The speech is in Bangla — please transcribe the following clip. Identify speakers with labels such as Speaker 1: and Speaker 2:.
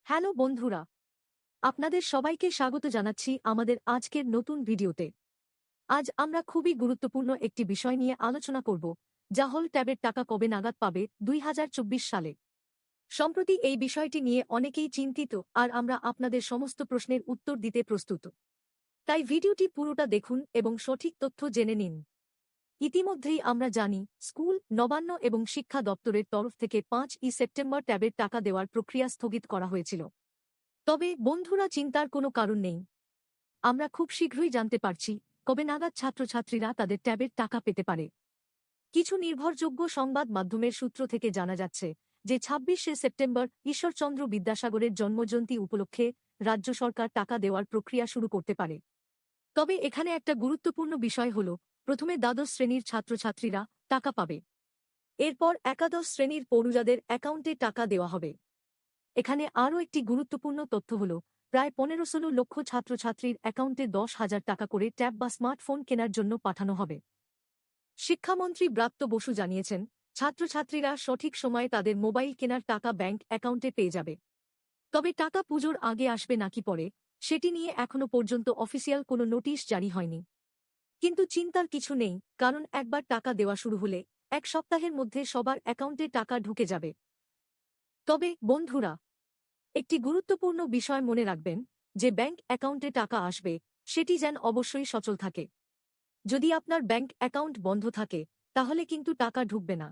Speaker 1: হ্যালো বন্ধুরা, আপনাদের সবাইকে স্বাগত জানাচ্ছি আমাদের আজকের নতুন ভিডিওতে। আজ আমরা খুবই গুরুত্বপূর্ণ একটি বিষয় নিয়ে আলোচনা করব, যা হল ট্যাবের টাকা কবে নাগাদ পাবে ২০২৪ সালে। সম্প্রতি এই বিষয়টি নিয়ে অনেকেই চিন্তিত, আর আমরা আপনাদের সমস্ত প্রশ্নের উত্তর দিতে প্রস্তুত। তাই ভিডিওটি পুরোটা দেখুন এবং সঠিক তথ্য জেনে নিন। ইতিমধ্যেই আমরা জানি, স্কুল, নবান্ন এবং শিক্ষা দপ্তরের তরফ থেকে ৫ই সেপ্টেম্বর ট্যাবের টাকা দেওয়ার প্রক্রিয়া স্থগিত করা হয়েছিল। তবে বন্ধুরা, চিন্তার কোনো কারণ নেই। আমরা খুব শীঘ্রই জানতে পারছি কবে নাগাদ ছাত্রছাত্রীরা তাদের ট্যাবের টাকা পেতে পারে। কিছু নির্ভরযোগ্য সংবাদ মাধ্যমের সূত্র থেকে জানা যাচ্ছে যে ২৬শে সেপ্টেম্বর ঈশ্বরচন্দ্র বিদ্যাসাগরের জন্মজয়ন্তী উপলক্ষে রাজ্য সরকার টাকা দেওয়ার প্রক্রিয়া শুরু করতে পারে। তবে এখানে একটা গুরুত্বপূর্ণ বিষয় হল, প্রথমে দ্বাদশ শ্রেণীর ছাত্রছাত্রীরা টাকা পাবে। এরপর একাদশ শ্রেণীর পড়ুয়াদের অ্যাকাউন্টে টাকা দেওয়া হবে। এখানে আরও একটি গুরুত্বপূর্ণ তথ্য হল, প্রায় ১৫-১৬ লক্ষ ছাত্রছাত্রীর অ্যাকাউন্টে ১০,০০০ টাকা করে ট্যাব বা স্মার্টফোন কেনার জন্য পাঠানো হবে। শিক্ষামন্ত্রী ব্রাত্য বসু জানিয়েছেন, ছাত্রছাত্রীরা সঠিক সময়ে তাদের মোবাইল কেনার টাকা ব্যাংক অ্যাকাউন্টে পেয়ে যাবে। তবে টাকা পুজোর আগে আসবে নাকি পরে, সেটি নিয়ে এখনও পর্যন্ত অফিসিয়াল কোনো নোটিশ জারি হয়নি। কিন্তু চিন্তার কিছু নেই, কারণ একবার টাকা দেওয়া শুরু হলে ১ সপ্তাহের মধ্যে সবার অ্যাকাউন্টে টাকা ঢুকে যাবে। তবে বন্ধুরা, একটি গুরুত্বপূর্ণ বিষয় মনে রাখবেন, যে ব্যাংক অ্যাকাউন্টে টাকা আসবে সেটি যেন অবশ্যই সচল থাকে। যদি আপনার ব্যাংক অ্যাকাউন্ট বন্ধ থাকে, তাহলে কিন্তু টাকা ঢুকবে না।